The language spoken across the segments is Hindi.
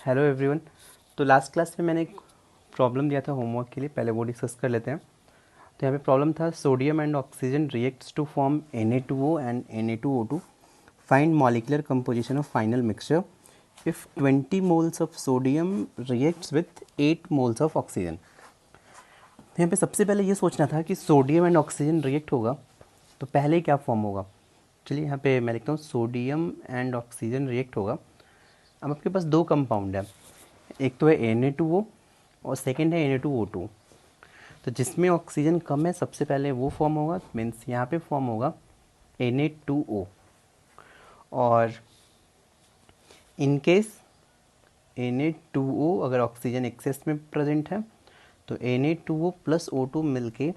Hello everyone. तो लास्ट क्लास में मैंने एक प्रॉब्लम दिया था होमवर्क के लिए, पहले वो डिस्कस कर लेते हैं। तो यहाँ पे प्रॉब्लम था sodium and oxygen reacts to form Na2O and Na2O2। Find molecular composition of final mixture if 20 moles of sodium reacts with 8 moles of oxygen. तो यहाँ पे सबसे पहले ये सोचना था कि सोडियम एंड ऑक्सीजन रिएक्ट होगा तो पहले क्या फॉर्म होगा। चलिए यहाँ पे मैं लिखता हूँ सोडियम एंड ऑक्सीजन रिएक्ट होगा। अब आपके पास दो कंपाउंड है, एक तो है Na2O और सेकंड है Na2O2। तो जिसमें ऑक्सीजन कम है सबसे पहले वो फॉर्म होगा, मीन्स यहाँ पे फॉर्म होगा Na2O। और इन केस Na2O अगर ऑक्सीजन एक्सेस में प्रेजेंट है तो Na2O प्लस O2 मिलके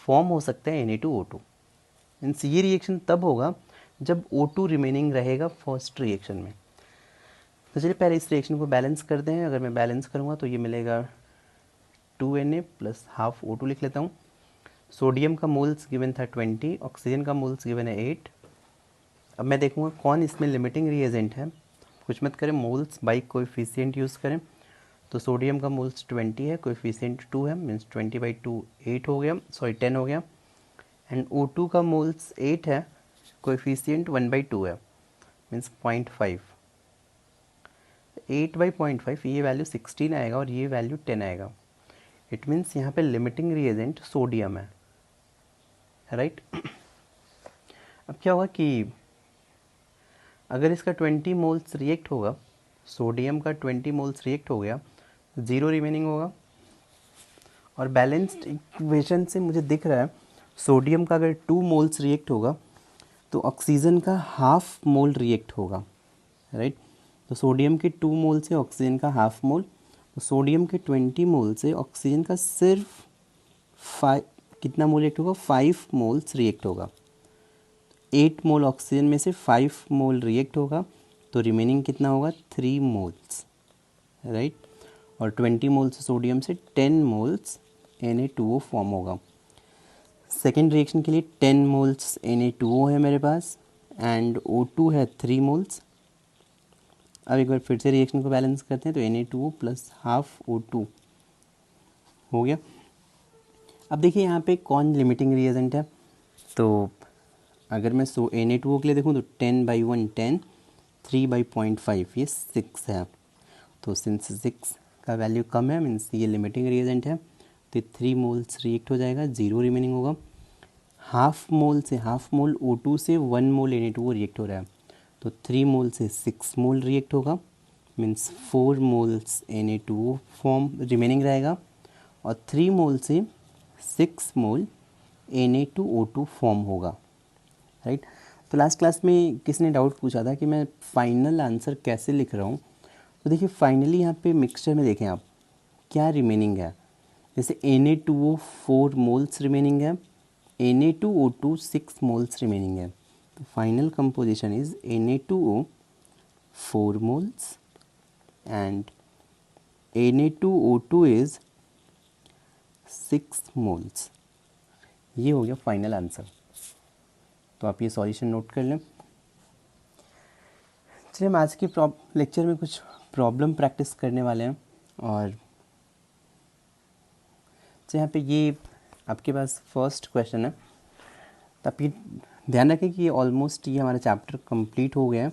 फॉर्म हो सकता है Na2O2। मीन्स ये रिएक्शन तब होगा जब O2 रिमेनिंग रहेगा फर्स्ट रिएक्शन में। तो चलिए पहले इस रिएक्शन को बैलेंस करते हैं। अगर मैं बैलेंस करूँगा तो ये मिलेगा 2Na प्लस हाफ O2 लिख लेता हूँ। सोडियम का मोल्स गिवन था 20, ऑक्सीजन का मोल्स गिवन है 8। अब मैं देखूँगा कौन इसमें लिमिटिंग रिएजेंट है। कुछ मत करें, मोल्स बाई कोएफिशिएंट यूज़ करें। तो सोडियम का मोल्स 20 है, कोएफिशिएंट 2 है, मीन्स 20/2 8 हो गया, सॉरी 10 हो गया। एंड O2 का मोल्स 8 है, कोएफिशिएंट 1/2 है, मीन्स 0.5। 8/0.5 ये वैल्यू 16 आएगा और ये वैल्यू 10 आएगा। इट मीन्स यहाँ पे लिमिटिंग रिएजेंट सोडियम है, राइट। अब क्या होगा कि अगर इसका 20 मोल्स रिएक्ट होगा, सोडियम का 20 मोल्स रिएक्ट हो गया, 0 रिमेनिंग होगा। और बैलेंस्ड इक्वेशन से मुझे दिख रहा है सोडियम का अगर 2 मोल्स रिएक्ट होगा तो ऑक्सीजन का हाफ मोल रिएक्ट होगा, राइट। तो सोडियम के 2 मोल से ऑक्सीजन का हाफ मोल, तो सोडियम के 20 मोल से ऑक्सीजन का सिर्फ 5 कितना मोल रिएक्ट होगा, 5 मोल्स रिएक्ट होगा। 8 मोल ऑक्सीजन में से 5 मोल रिएक्ट होगा तो रिमेनिंग कितना होगा, 3 मोल्स, राइट। और 20 मोल्स सोडियम से 10 मोल्स Na2O फॉर्म होगा। सेकेंड रिएक्शन के लिए 10 मोल्स Na2O है मेरे पास एंड O2 है 3 मोल्स। अब एक बार फिर से रिएक्शन को बैलेंस करते हैं तो Na2O प्लस हाफ O2 हो गया। अब देखिए यहाँ पे कौन लिमिटिंग रिएजेंट है। तो अगर मैं Na2O के लिए देखूँ तो 10/1 10, 3/0.5 ये 6 है। तो सिंस 6 का वैल्यू कम है मीन्स ये लिमिटिंग रिएजेंट है, तो 3 मोल्स रिएक्ट हो जाएगा, 0 रिमेनिंग होगा। हाफ मोल से हाफ मोल O2 से 1 मोल Na2O रिएक्ट हो रहा है, तो 3 मोल से 6 मोल रिएक्ट होगा, means 4 moles Na2O form remaining रहेगा। और 3 मोल से 6 मोल Na2O2 फॉर्म होगा, राइट। तो लास्ट क्लास में किसने डाउट पूछा था कि मैं फाइनल आंसर कैसे लिख रहा हूँ। तो देखिए फाइनली यहाँ पे मिक्सचर में देखें आप क्या रिमेनिंग है। जैसे Na2O 4 मोल्स रिमेनिंग है, Na2O2 6 मोल्स रिमेनिंग है। तो final composition is Na2O 4 moles and Na2O2 is 6 moles. ये हो गया फाइनल आंसर। तो आप ये सॉल्यूशन नोट कर लें। चलिए हम आज के लेक्चर में कुछ प्रॉब्लम प्रैक्टिस करने वाले हैं। और तो यहाँ पे ये आपके पास फर्स्ट क्वेश्चन है, तो आप ये ध्यान रखें कि ये ऑलमोस्ट ये हमारा चैप्टर कंप्लीट हो गया है।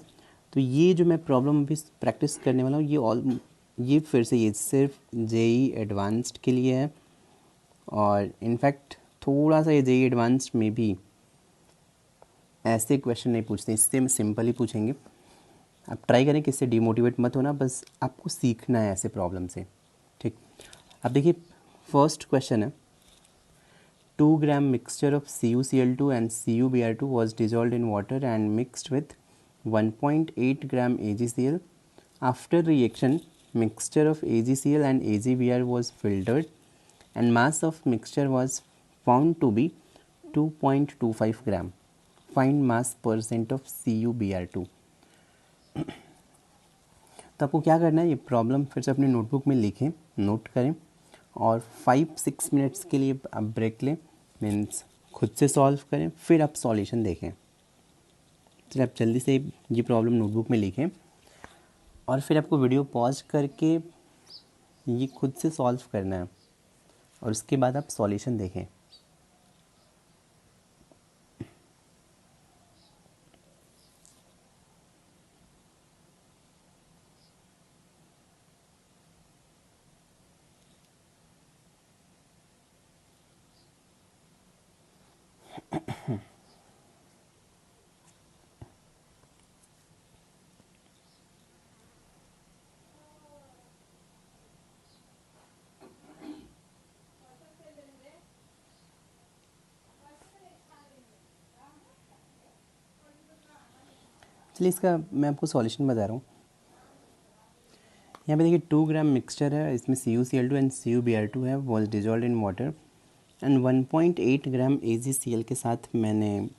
तो ये जो मैं प्रॉब्लम अभी प्रैक्टिस करने वाला हूँ ये फिर से ये सिर्फ जेई एडवांस्ड के लिए है। और इनफैक्ट थोड़ा सा ये जेई एडवांस्ड में भी ऐसे क्वेश्चन नहीं पूछते, इससे हम सिंपल ही पूछेंगे। आप ट्राई करें कि इससे डिमोटिवेट मत होना, बस आपको सीखना है ऐसे प्रॉब्लम से, ठीक। अब देखिए फर्स्ट क्वेश्चन है 2 gram mixture of CuCl2 and CuBr2 was dissolved in water and mixed with 1.8 gram AgCl. After reaction, mixture of AgCl and AgBr was filtered and mass of mixture was found to be 2.25 gram. Find mass percent of CuBr2. तो आपको क्या करना है, ये प्रॉब्लम फिर से अपनी नोटबुक में लिखें, नोट करें और 5-6 मिनट्स के लिए आप ब्रेक लें, मीन्स खुद से सॉल्व करें, फिर आप सॉल्यूशन देखें। चलिए आप जल्दी से ये प्रॉब्लम नोटबुक में लिखें। और फिर आपको वीडियो पॉज करके ये खुद से सॉल्व करना है और उसके बाद आप सॉल्यूशन देखें। चलिए इसका मैं आपको सॉल्यूशन बता रहा हूँ। यहाँ पे देखिए 2 ग्राम मिक्सचर है, इसमें CuCl2 एंड CuBr2 है, was dissolve in water and 1.8 gram AgCl के साथ मैंने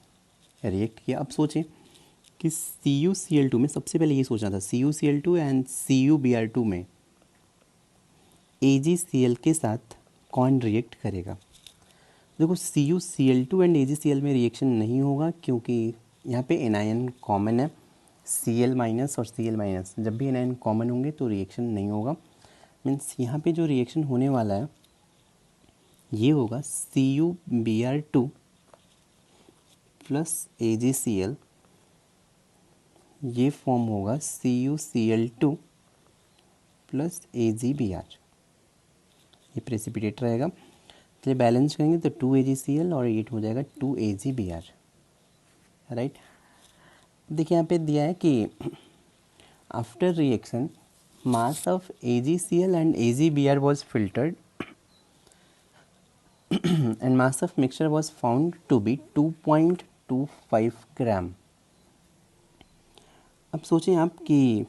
रिएक्ट किया। अब सोचें कि CuCl2 में सबसे पहले ये सोचना था CuCl2 एंड CuBr2 में AgCl के साथ कौन रिएक्ट करेगा। देखो CuCl2 एंड AgCl में रिएक्शन नहीं होगा क्योंकि यहाँ पे एनायन कॉमन है, Cl माइनस और Cl माइनस जब भी एनायन कॉमन होंगे तो रिएक्शन नहीं होगा। मीन्स यहाँ पे जो रिएक्शन होने वाला है ये होगा CuBr2 प्लस AgCl, ये फॉर्म होगा CuCl2 प्लस AgBr, ये प्रेसिपिटेट रहेगा। चलिए बैलेंस करेंगे तो 2 AgCl और ये हो जाएगा 2 AgBr, राइट। देखिए यहाँ पे दिया है कि after reaction mass of AgCl and AgBr was filtered and mass of mixture was found to be 2.25 ग्राम। अब सोचें आप कि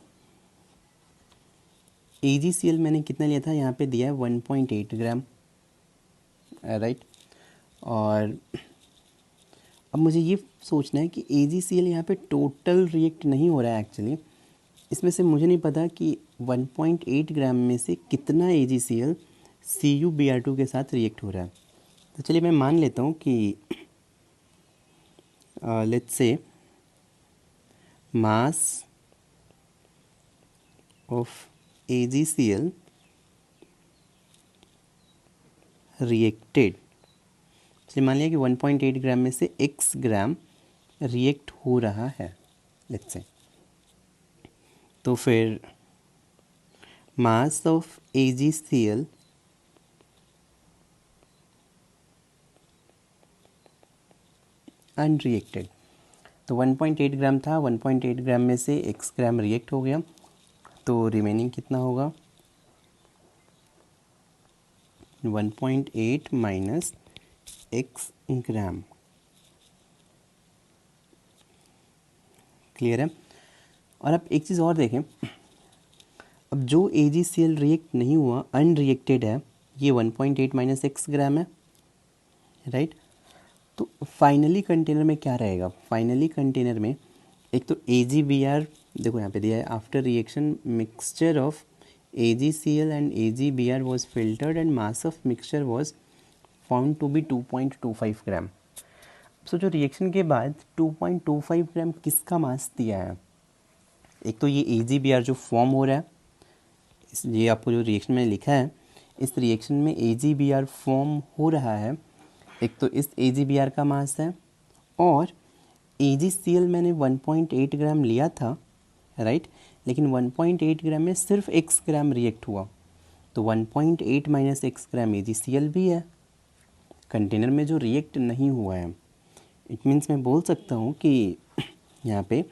AgCl मैंने कितना लिया था, यहाँ पे दिया है 1.8 ग्राम, राइट। और अब मुझे ये सोचना है कि AgCl यहाँ पे टोटल रिएक्ट नहीं हो रहा है एक्चुअली, इसमें से मुझे नहीं पता कि 1.8 ग्राम में से कितना AgCl CuBr2 के साथ रिएक्ट हो रहा है। तो चलिए मैं मान लेता हूँ कि let's say mass of AgCl reacted, चलिए मान लिया कि 1.8 ग्राम में से x ग्राम रिएक्ट हो रहा है लेट्स से, तो फिर मास ऑफ AgCl अनरिएक्टेड, तो 1.8 ग्राम था, 1.8 ग्राम में से x ग्राम रिएक्ट हो गया, तो रिमेनिंग कितना होगा 1.8 माइनस x ग्राम। क्लियर है। और अब एक चीज़ और देखें, अब जो AgCl रिएक्ट नहीं हुआ अनरिएक्टेड है, ये 1.8 माइनस x ग्राम है, राइट। तो फाइनली कंटेनर में क्या रहेगा, फाइनली कंटेनर में एक तो AgBr, देखो यहाँ पे दिया है after reaction mixture of AgCl and AgBr was filtered and mass of mixture was found to be 2.25 ग्राम। सो जो रिएक्शन के बाद 2.25 ग्राम किसका मास दिया है, एक तो ये AgBr जो फॉर्म हो रहा है, ये आपको जो रिएक्शन में लिखा है इस रिएक्शन में AgBr फॉर्म हो रहा है, एक तो इस AgBr का मास है और AgCl मैंने 1.8 ग्राम लिया था, राइट, लेकिन 1.8 ग्राम में सिर्फ x ग्राम रिएक्ट हुआ, तो 1.8 माइनस x ग्राम AgCl भी है कंटेनर में जो रिएक्ट नहीं हुआ है। इट मीन्स मैं बोल सकता हूँ कि यहाँ पे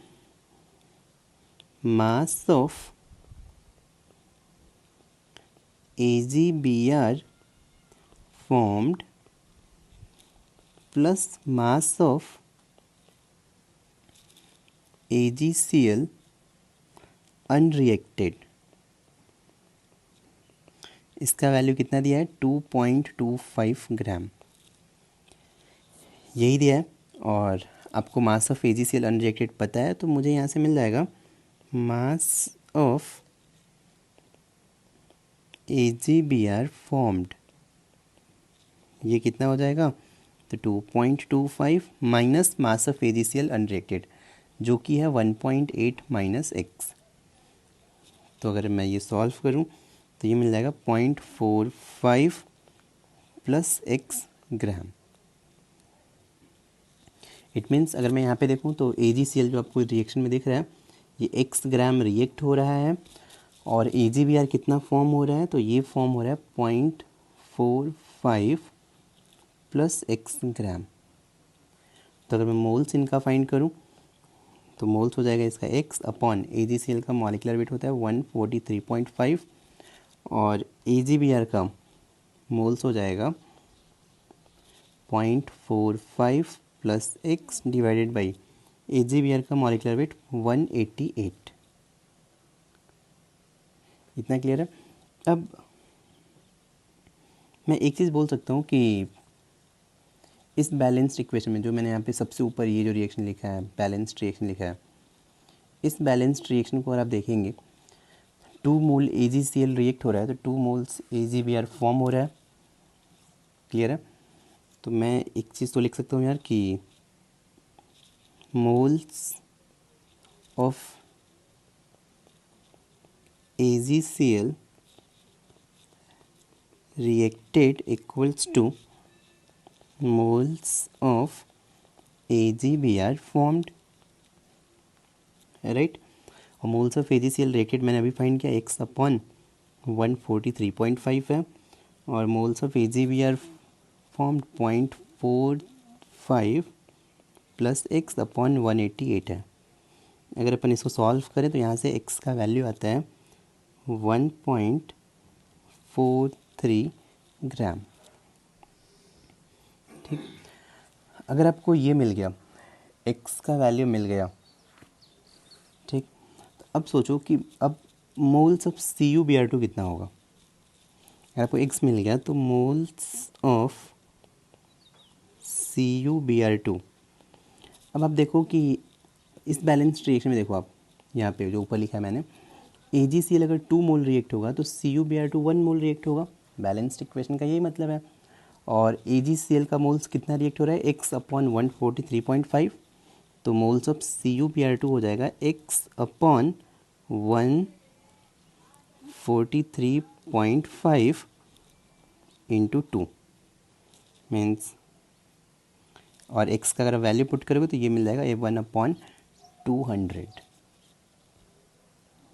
mass of AgBr formed plus mass of AgCl unreacted, इसका वैल्यू कितना दिया है 2.25 ग्राम, यही दिया है। और आपको मास ऑफ AgCl अनरिएक्टेड पता है, तो मुझे यहाँ से मिल जाएगा मास ऑफ AgBr फॉर्म्ड, ये कितना हो जाएगा, तो 2.25 minus mass of AgCl unreacted जो कि है 1.8 माइनस x। तो अगर मैं ये सॉल्व करूँ तो ये मिल जाएगा 0.45 plus x gram. It means अगर मैं यहाँ पे देखूँ तो AgCl जो आपको रिएक्शन में दिख रहा है ये x ग्राम रिएक्ट हो रहा है और AgBr कितना फॉर्म हो रहा है, तो ये फॉर्म हो रहा है 0.45 प्लस x ग्राम। तो अगर मैं मोल्स इनका फाइंड करूँ तो मोल्स हो जाएगा इसका x अपॉन AgCl का मॉलिक्यूलर वेट होता है 143.5 और AgBr का मोल्स हो जाएगा 0.45 plus x divided by AgBr का मॉलिक्यूलर वेट 188। इतना क्लियर है। अब मैं एक चीज़ बोल सकता हूँ कि इस बैलेंस्ड इक्वेशन में जो मैंने यहाँ पे सबसे ऊपर ये जो रिएक्शन लिखा है बैलेंस्ड रिएक्शन लिखा है, इस बैलेंस्ड रिएक्शन को अगर आप देखेंगे 2 मोल AgCl रिएक्ट हो रहा है तो 2 मोल्स AgBr फॉर्म हो रहा है। क्लियर है। तो मैं एक चीज़ तो लिख सकता हूँ यार कि moles of AgCl reacted equals to moles of AgBr formed, right. और मोल्स ऑफ AgCl रिएक्टेड मैंने अभी फाइंड किया x अपॉन 143.5 है और moles of AgBr formed 0.45 plus x upon 188 है। अगर अपन इसको सॉल्व करें तो यहाँ से x का वैल्यू आता है 1.43 ग्राम। ठीक। अगर आपको ये मिल गया, x का वैल्यू मिल गया, ठीक, तो अब सोचो कि अब मोल्स ऑफ CuBr2 कितना होगा। अगर आपको x मिल गया तो मोल्स ऑफ CuBr2, अब आप देखो कि इस बैलेंस्ड रिएक्शन में देखो आप यहाँ पे जो ऊपर लिखा है मैंने, AgCl अगर 2 मोल रिएक्ट होगा तो CuBr2 1 मोल रिएक्ट होगा। बैलेंस्ड इक्वेशन का यही मतलब है। और AgCl का मोल्स कितना रिएक्ट हो रहा है x अपॉन 143.5, तो मोल्स ऑफ CuBr2 हो जाएगा x अपॉन 143.5 इंटू 2 मीन्स, और x का अगर वैल्यू पुट करोगे तो ये मिल जाएगा 1/200,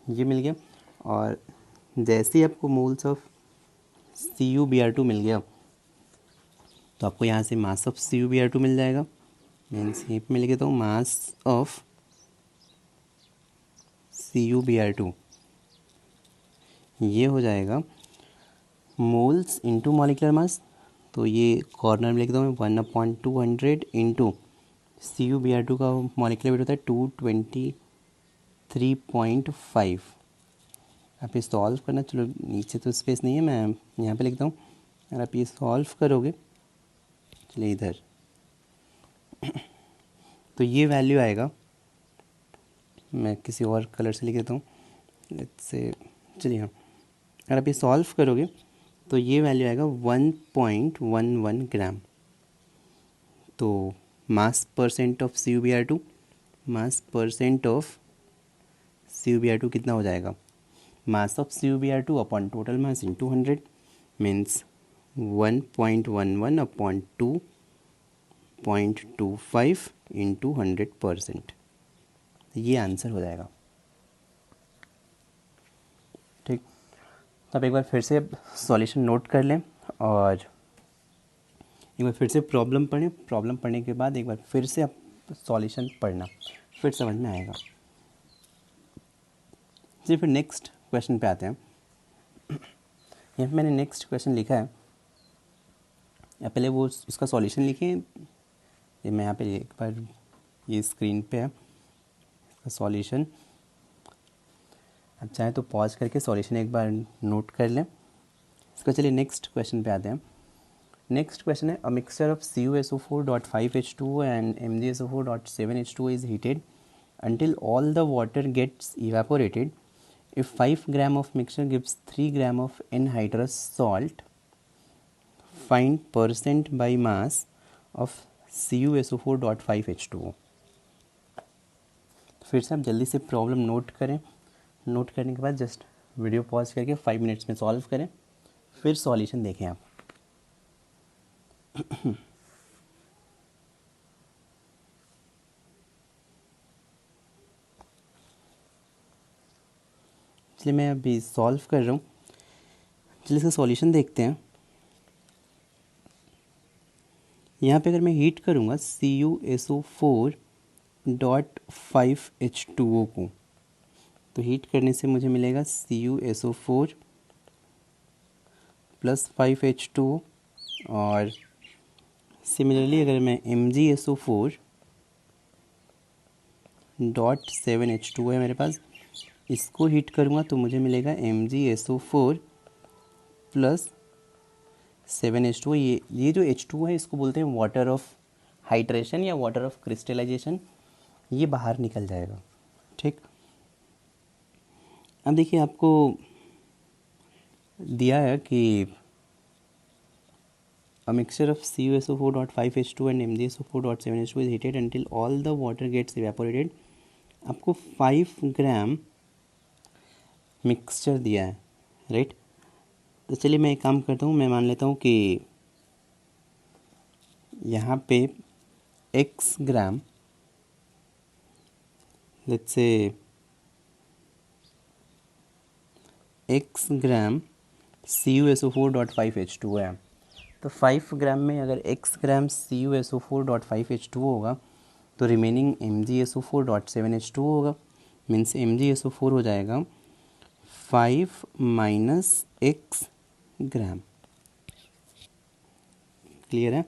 ये मिल गया। और जैसे ही आपको मोल्स ऑफ CuBr2 मिल गया तो आपको यहाँ से मास ऑफ CuBr2 मिल जाएगा। मीन्स ये मिल गया तो मास ऑफ CuBr2 ये हो जाएगा मोल्स इंटू मॉलिक्यूलर मास, तो ये कॉर्नर में लिख दो मैं 1/200 इंटू CuBr2 का मॉलिक्यूलर वेट होता है 223.5। आप ये सॉल्व करना, चलो नीचे तो स्पेस नहीं है, मैं यहाँ पे लिखता हूँ। अगर आप ये सॉल्व करोगे, चलिए इधर तो ये वैल्यू आएगा, मैं किसी और कलर से लिख देता हूँ, लेट्स से, चलिए हाँ, अगर आप ये सॉल्व करोगे तो ये वैल्यू आएगा 1.11 ग्राम। तो मास percent of CuBr2, mass percent of CuBr2 कितना हो जाएगा, mass of CuBr2 upon total mass into 100 means 1.11 upon 2.25 into 100%, ये आंसर हो जाएगा। ठीक, तो अब एक बार फिर से सॉल्यूशन नोट कर लें और एक बार फिर से प्रॉब्लम पढ़ें। प्रॉब्लम पढ़ने के बाद एक बार फिर से आप सॉल्यूशन पढ़ना, फिर समझ में आएगा। चलिए फिर नेक्स्ट क्वेश्चन पे आते हैं। यहाँ पे मैंने नेक्स्ट क्वेश्चन लिखा है, या पहले वो उसका सॉल्यूशन लिखें, ये मैं यहाँ पे एक बार, ये स्क्रीन पे है इसका सॉल्यूशन, आप चाहें तो पॉज करके सॉल्यूशन एक बार नोट कर लें इसका। चलिए नेक्स्ट क्वेश्चन पे आते हैं। नेक्स्ट क्वेश्चन है, a mixture of CuSO4.5H2 and MgSO4.7H2 is heated until all the water gets evaporated. If 5 gram of mixture gives 3 gram of anhydrous salt, find percent by mass of CuSO4.5H2O। फिर से आप जल्दी से प्रॉब्लम नोट करें, नोट करने के बाद जस्ट वीडियो पॉज करके 5 मिनट्स में सॉल्व करें, फिर सॉल्यूशन देखें आप। इसलिए मैं अभी सॉल्व कर रहा हूँ। चलिए इसका सॉल्यूशन देखते हैं। यहाँ पे अगर मैं हीट करूँगा CuSO4.5H2O को, तो हीट करने से मुझे मिलेगा CuSO4 प्लस 5H2O। और सिमिलरली अगर मैं MgSO4.7H2O है मेरे पास, इसको हीट करूँगा तो मुझे मिलेगा MgSO4 प्लस 7H2O। ये जो H2O है इसको बोलते हैं वाटर ऑफ हाइड्रेशन या वाटर ऑफ क्रिस्टलाइजेशन। ये बाहर निकल जाएगा। ठीक, अब देखिए आपको दिया है कि a mixture of CuSO4.5H2 and MgSO4.7H2 is heated until all the water gets evaporated। आपको 5 ग्राम मिक्सचर दिया है, राइट। तो चलिए मैं एक काम करता हूँ, मैं मान लेता हूँ कि यहाँ पे x gram, let's say x gram CuSO4.5H2 है। तो 5 ग्राम में अगर x ग्राम CuSO4.5H2 होगा तो रिमेनिंग MgSO4.7H2 होगा। मीन्स MgSO4 हो जाएगा 5 माइनस x ग्राम। क्लियर है।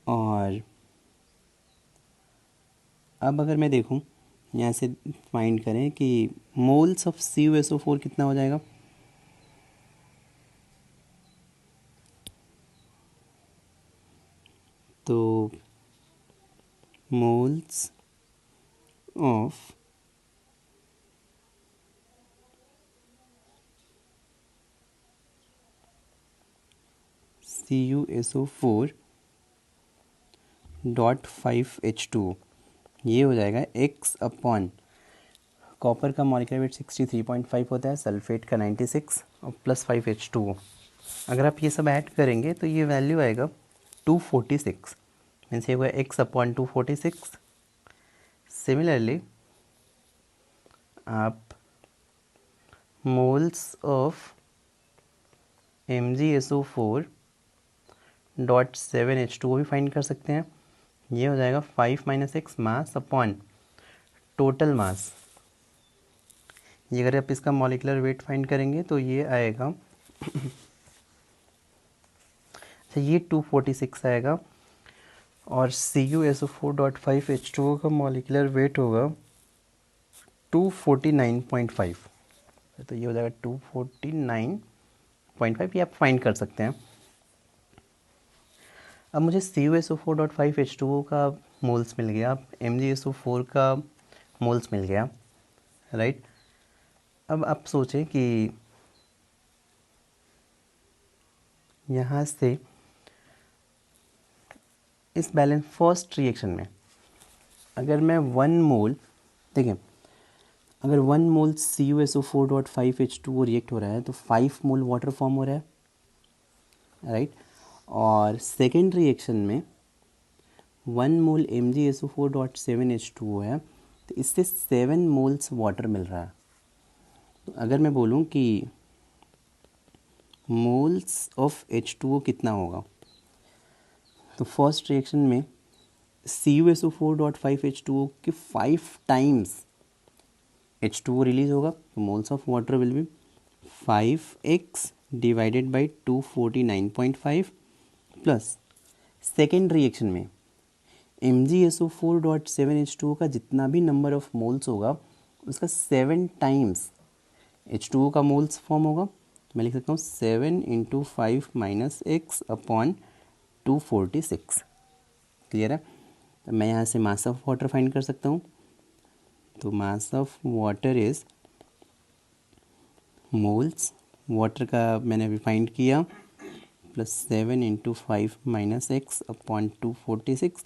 और अब अगर मैं देखूं, यहाँ से फाइंड करें कि मोल्स ऑफ CuSO4 कितना हो जाएगा। तो मोल्स ऑफ CuSO4.5H2O ये हो जाएगा x अपॉन कॉपर का मॉलिक्यूलर वेट 63.5 होता है, सल्फेट का 96 और प्लस 5H2O। अगर आप ये सब ऐड करेंगे तो ये वैल्यू आएगा 246। मीन्स ये हुआ x अपॉन 246। सिमिलरली आप मोल्स ऑफ MgSO4.7H2O भी फाइंड कर सकते हैं। ये हो जाएगा 5 minus x mass upon total mass. ये अगर आप इसका मॉलिक्यूलर वेट फाइंड करेंगे तो ये आएगा अच्छा ये 246 आएगा। और CuSO4.5H2O का मॉलिक्यूलर वेट होगा 249.5। तो ये हो जाएगा 249.5। ये आप फाइंड कर सकते हैं। अब मुझे CuSO4.5H2O का मोल्स मिल गया, MgSO4 का मोल्स मिल गया, राइट। अब आप सोचें कि यहाँ से इस बैलेंस फर्स्ट रिएक्शन में अगर मैं 1 मोल, देखें अगर 1 मोल CuSO4.5H2O रिएक्ट हो रहा है तो 5 मोल वाटर फॉर्म हो रहा है, राइट। और सेकेंड रिएक्शन में 1 मोल MgSO4.7H2O है तो इससे 7 मोल्स वाटर मिल रहा है। तो अगर मैं बोलूँ कि मोल्स ऑफ H2O कितना होगा, तो फर्स्ट रिएक्शन में CuSO4.5H2O के 5 टाइम्स H2O रिलीज होगा। तो moles of water will be 5x divided by 249.5 plus second reaction में MgSO4.7H2O का जितना भी नंबर ऑफ मोल्स होगा उसका 7 टाइम्स H2O का मोल्स फॉर्म होगा। तो मैं लिख सकता हूँ 7 into 5 minus x upon 246। Clear है। तो मैं यहाँ से मास ऑफ वाटर फाइंड कर सकता हूँ। तो mass of water is moles water का मैंने अभी फाइंड किया plus 7 into 5 minus x upon 246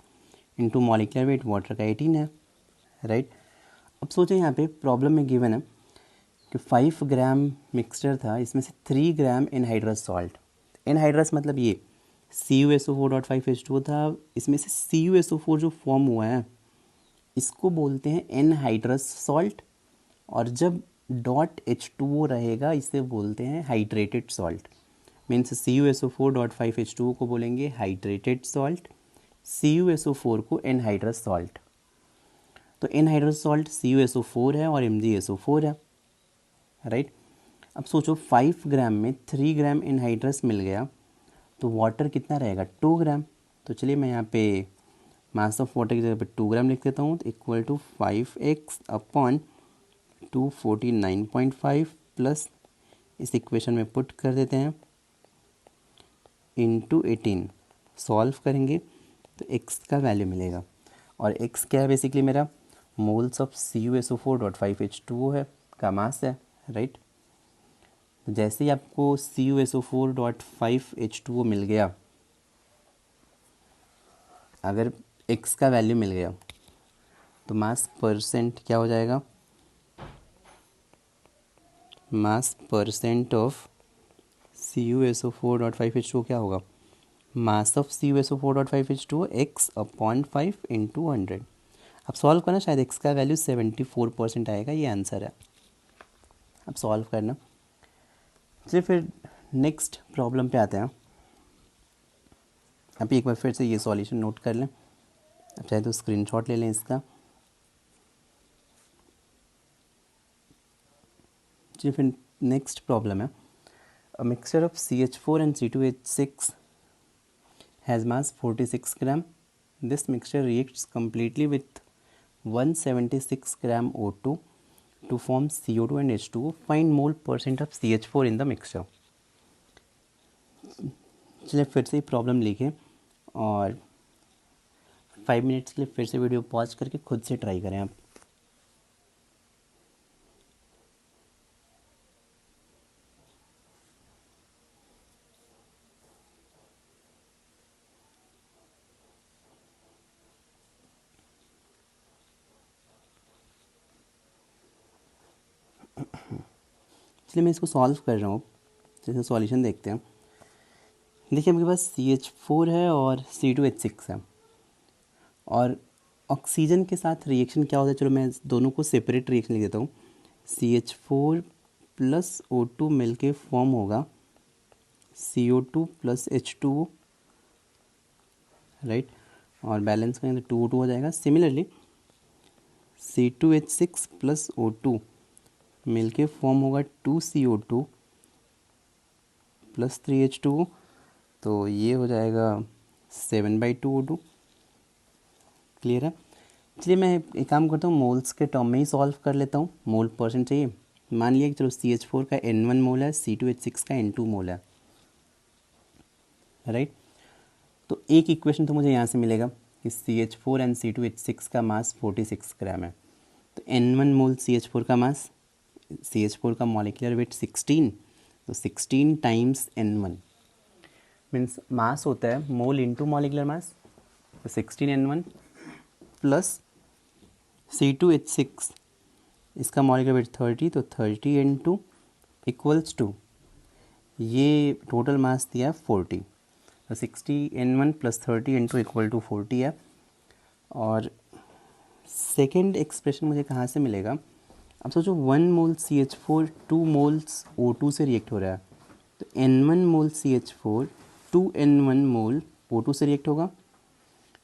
into molecular weight water का 18 है, राइट। अब सोचें यहाँ पे प्रॉब्लम में गिवन है कि 5 ग्राम मिक्सचर था, इसमें से 3 ग्राम एनहाइड्रस सॉल्ट, एनहाइड्रस मतलब ये CuSO4.5H2O था, इसमें से CuSO4 जो फॉर्म हुआ है इसको बोलते हैं एनहाइड्रस सॉल्ट, और जब .H2O रहेगा इसे बोलते हैं हाइड्रेटेड सॉल्ट। मीन्स CuSO4.5H2O को बोलेंगे हाइड्रेटेड सॉल्ट, CuSO4 को एनहाइड्रस सॉल्ट। तो एनहाइड्रस सॉल्ट CuSO4 है और MgSO4 है, राइट। अब सोचो 5 ग्राम में 3 ग्राम एनहाइड्रस मिल गया तो वाटर कितना रहेगा, 2 ग्राम। तो चलिए मैं यहाँ पे मास ऑफ वाटर की जगह पे 2 ग्राम लिख देता हूँ, तो equal to 5x upon 249.5 plus इस इक्वेशन में पुट कर देते हैं इंटू 18, सॉल्व करेंगे तो x का वैल्यू मिलेगा। और x क्या है, बेसिकली मेरा मोल्स ऑफ CuSO4.5H2O है, का मास है, राइट। तो जैसे ही आपको CuSO4.5H2O मिल गया, अगर x का वैल्यू मिल गया तो मास परसेंट क्या हो जाएगा, मास परसेंट ऑफ CuSO4.5H2O क्या होगा, mass of CuSO4.5H2O x upon 5 into 100। अब सॉल्व करना, शायद x का वैल्यू 74% आएगा, ये आंसर है। अब सॉल्व करना, चलिए फिर नेक्स्ट प्रॉब्लम पे आते हैं। अभी एक बार फिर से ये सॉल्यूशन नोट कर लें, अब चाहे तो स्क्रीनशॉट ले लें इसका। चलिए फिर नेक्स्ट प्रॉब्लम है, a mixture of CH4 and C2H6 has mass 46 gram. This mixture reacts completely with 176 gram O2 to form CO2 and H2O. Find mole percent of CH4 in the mixture. चलिए फिर से प्रॉब्लम लिखें और 5 मिनट्स के लिए फिर से वीडियो पॉज करके खुद से ट्राई करें आप। इसलिए मैं इसको सॉल्व कर रहा हूँ, जैसे सॉल्यूशन देखते हैं। देखिए आपके पास CH4 है और C2H6 है, और ऑक्सीजन के साथ रिएक्शन क्या होता है, चलो मैं दोनों को सेपरेट रिएक्शन लिख देता हूँ। CH4 प्लस O2 मिल के फॉर्म होगा CO2 प्लस H2O, राइट, और बैलेंस करेंगे तो 2O2 हो जाएगा। सिमिलरली C2H6 प्लस O2 मिल के फॉर्म होगा 2CO2 प्लस 3H2O, तो ये हो जाएगा 7/2O2। क्लियर है। चलिए मैं एक काम करता हूँ, मोल्स के टर्म में ही सॉल्व कर लेता हूँ। मोल परसेंट चाहिए, मान लिया कि चलो CH4 का N1 मोल है, C2H6 का N2 मोल है, राइट। तो एक इक्वेशन तो मुझे यहाँ से मिलेगा कि CH4 एंड C2H6 का मास 46 ग्राम है। तो N1 मोल CH4 का मास, CH4 का मॉलिक्यूलर वेट 16, तो 16 टाइम्स N1 मीन्स मास होता है मोल इंटू मॉलिक्यूलर मास, तो 16N1 प्लस C2H6 इसका मॉलिक्यूलर वेट 30, तो 30N2 इक्वल्स टू, ये टोटल मास दिया है 40, तो 60N1 plus 30N2 equal to 40 है। और सेकेंड एक्सप्रेशन मुझे कहाँ से मिलेगा, अब सोचो 1 मोल CH4 2 मोल्स O2 से रिएक्ट हो रहा है, तो N1 मोल CH4 2N1 मोल O2 से रिएक्ट होगा।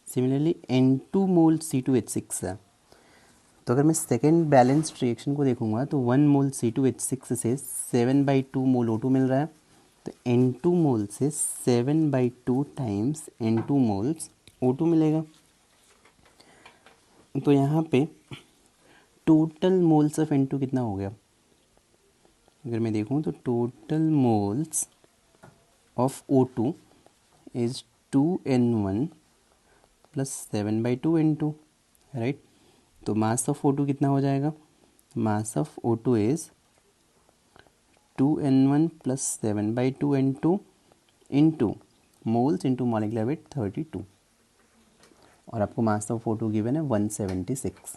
सिमिलरली N2 मोल C2H6 है, तो अगर मैं सेकेंड बैलेंस्ड रिएक्शन को देखूंगा तो 1 मोल C2H6 से 7/2 मोल O2 मिल रहा है, तो N2 मोल से 7/2 टाइम्स N2 मोल्स O2 मिलेगा। तो यहाँ पे टोटल मोल्स ऑफ N2 कितना हो गया, अगर मैं देखूँ तो total moles of O2 is 2N1 plus 7/2 N2, right. तो मास ऑफ O2 कितना हो जाएगा, mass of O2 is 2N1 plus 7/2 N2 into moles into molecular weight 32, और आपको मास ऑफ O2 गिवन है 176।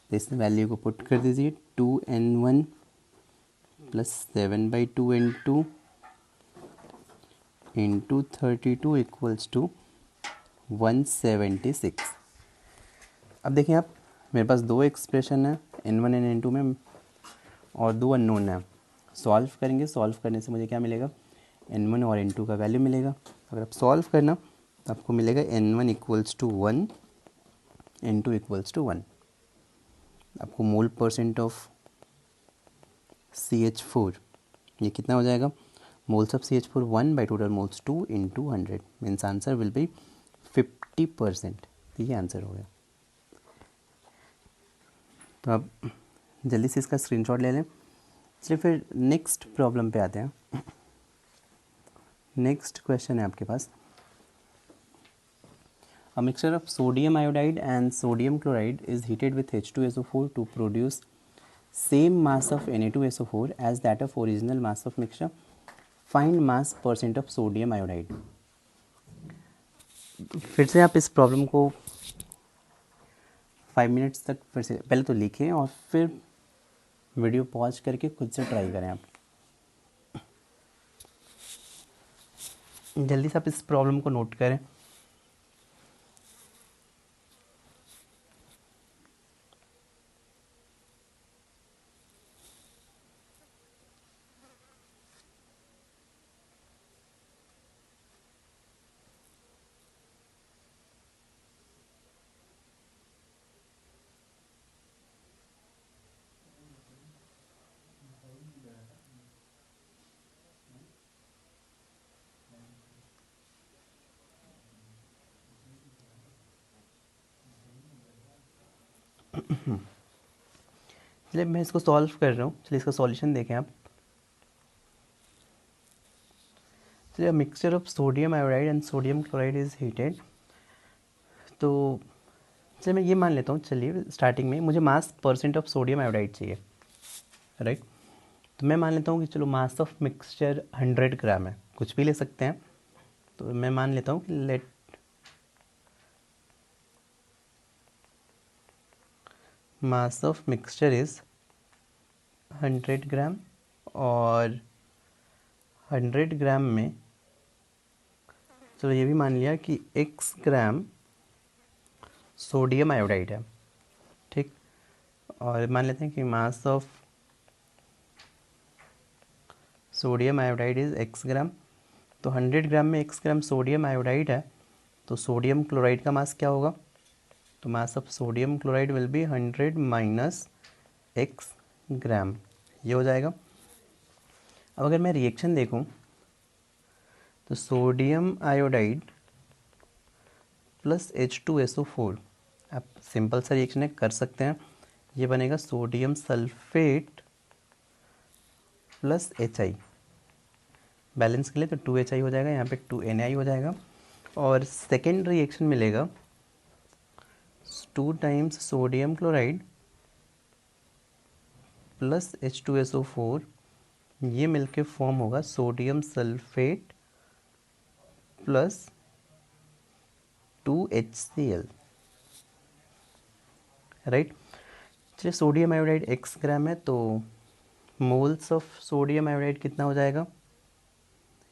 तो इस वैल्यू को पुट कर दीजिए, 2N1 plus 7/2 into 32 equals to 176। अब देखिए आप, मेरे पास दो एक्सप्रेशन है n1 एंड n2 में और दो अननोन है। सॉल्व करेंगे, सॉल्व करने से मुझे क्या मिलेगा, n1 और n2 का वैल्यू मिलेगा। अगर आप सॉल्व करना तो आपको मिलेगा n1 equals to 1, n2 equals to 1। आपको मोल परसेंट ऑफ CH4 ये कितना हो जाएगा, moles of CH4 1 by total moles 2 into 100 means answer will be 50%। ये आंसर हो गया। तो अब जल्दी से इसका स्क्रीनशॉट ले लें। चलिए फिर नेक्स्ट प्रॉब्लम पे आते हैं। नेक्स्ट क्वेश्चन है आपके पास, A mixture of sodium iodide and sodium chloride is heated with H2SO4 to produce same mass of Na2SO4 as that of original mass of mixture. Find mass percent of sodium iodide. फिर से आप इस प्रॉब्लम को 5 मिनट्स तक फिर से पहले तो लिखें और फिर वीडियो पॉज करके खुद से ट्राई करें। आप जल्दी से आप इस प्रॉब्लम को नोट करें। चलिए मैं इसको सॉल्व कर रहा हूँ। चलिए इसका सॉल्यूशन देखें आप। चलिए mixture of sodium iodide and sodium chloride is heated. तो चलिए मैं ये मान लेता हूँ, चलिए स्टार्टिंग में मुझे मास परसेंट ऑफ सोडियम आयोडाइड चाहिए, राइट। तो मैं मान लेता हूँ कि चलो मास ऑफ मिक्सचर 100 ग्राम है, कुछ भी ले सकते हैं। तो मैं मान लेता हूँ कि let mass of mixture is 100 gram और 100 ग्राम में चलो ये भी मान लिया कि x ग्राम सोडियम आयोडाइड है, ठीक। और मान लेते हैं कि mass of sodium iodide is x ग्राम। तो 100 ग्राम में x ग्राम सोडियम आयोडाइड है, तो सोडियम क्लोराइड का मास क्या होगा, तो mass of sodium chloride will be 100 minus x ग्राम, ये हो जाएगा। अब अगर मैं रिएक्शन देखूं तो सोडियम आयोडाइड प्लस H2SO4, आप सिंपल सा रिएक्शन है, कर सकते हैं। ये बनेगा sodium sulphate plus HI, balance के लिए तो 2HI हो जाएगा, यहाँ पे 2Na हो जाएगा। और सेकेंड रिएक्शन मिलेगा 2 times sodium chloride plus H2SO4, ये मिलके फॉर्म होगा sodium sulphate plus 2HCl, right. चलिए सोडियम आयोडाइड x ग्राम है, तो मोल्स ऑफ सोडियम आयोडाइड कितना हो जाएगा,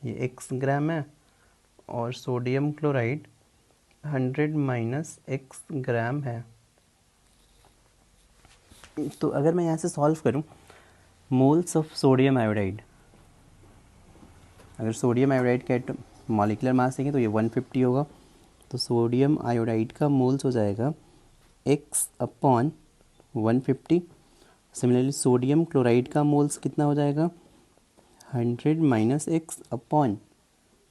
ये x ग्राम है और सोडियम क्लोराइड 100 माइनस x ग्राम है। तो अगर मैं यहाँ से सॉल्व करूँ मोल्स ऑफ सोडियम आयोडाइड, अगर सोडियम आयोडाइड का मॉलिक्यूलर मास देंगे तो ये 150 होगा। तो सोडियम आयोडाइड का मोल्स हो जाएगा x upon 150। Similarly sodium chloride का मोल्स कितना हो जाएगा 100 minus x upon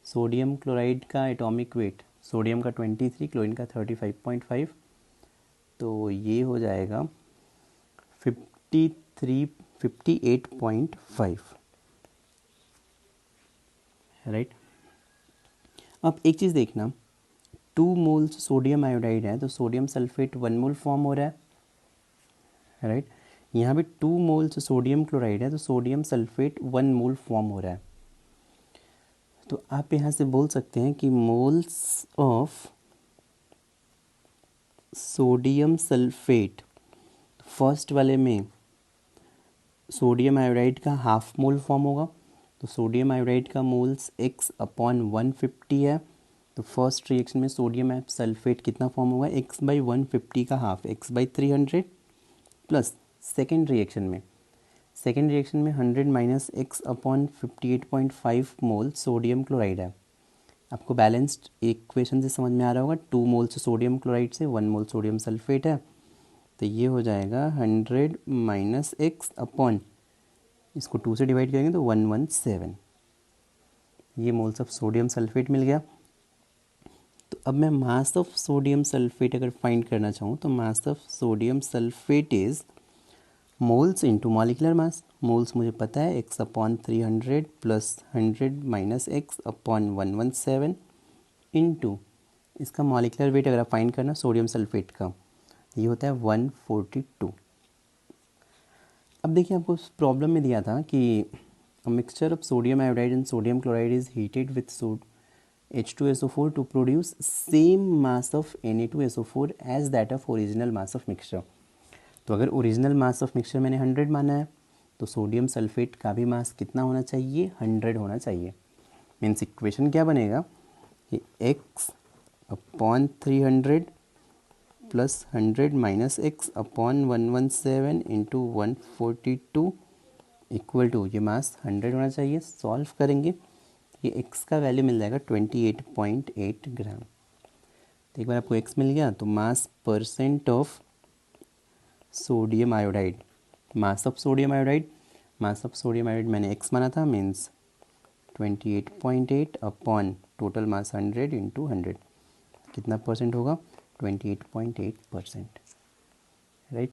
sodium chloride का एटॉमिक वेट, सोडियम का 23, क्लोरीन का 35.5, तो ये हो जाएगा 58.5, राइट। अब एक चीज़ देखना, 2 मोल्स सोडियम आयोडाइड है तो सोडियम सल्फेट 1 मोल फॉर्म हो रहा है, राइट। यहाँ पे 2 मोल्स सोडियम क्लोराइड है तो सोडियम सल्फेट 1 मोल फॉर्म हो रहा है। तो आप यहाँ से बोल सकते हैं कि moles of sodium sulphate first वाले में सोडियम आयोडाइड का हाफ मोल फॉर्म होगा, तो सोडियम आयोडाइड का मोल्स x/150 है। तो फर्स्ट रिएक्शन में सोडियम सल्फेट कितना फॉर्म होगा, x/150 का half x/300 plus second reaction में 100 माइनस x/58.5 मोल सोडियम क्लोराइड है। आपको बैलेंस्ड इक्वेशन से समझ में आ रहा होगा, 2 मोल्स सोडियम क्लोराइड से 1 मोल सोडियम सल्फेट है, तो ये हो जाएगा 100 माइनस एक्स अपॉन, इसको 2 से डिवाइड करेंगे तो 117, ये मोल्स ऑफ सोडियम सल्फेट मिल गया। तो अब मैं मास ऑफ सोडियम सल्फेट अगर फाइंड करना चाहूँ तो mass of sodium sulphate is moles into molecular mass. Moles मुझे पता है x/300 plus 100 minus x/117 into इसका मॉलिकुलर वेट अगर आप फाइंड करना सोडियम सल्फेट का, ये होता है 142। अब देखिए आपको उस प्रॉब्लम में दिया था कि a mixture of sodium iodide and sodium chloride is heated with H2SO4 to produce same mass of Na2SO4 as that of original mass of mixture। तो अगर ओरिजिनल मास ऑफ मिक्सचर मैंने 100 माना है, तो सोडियम सल्फेट का भी मास कितना होना चाहिए, 100 होना चाहिए। मीन्स इक्वेशन क्या बनेगा कि x/300 plus 100 minus x/117 into 142 equal to, ये मास 100 होना चाहिए। सॉल्व करेंगे, ये x का वैल्यू मिल जाएगा 28.8 ग्राम। तो एक बार आपको x मिल गया तो मास percent of sodium iodide, mass of sodium iodide मैंने x माना था, means 28.8 upon total mass 100 into 100, कितना परसेंट होगा, 28.8%, राइट।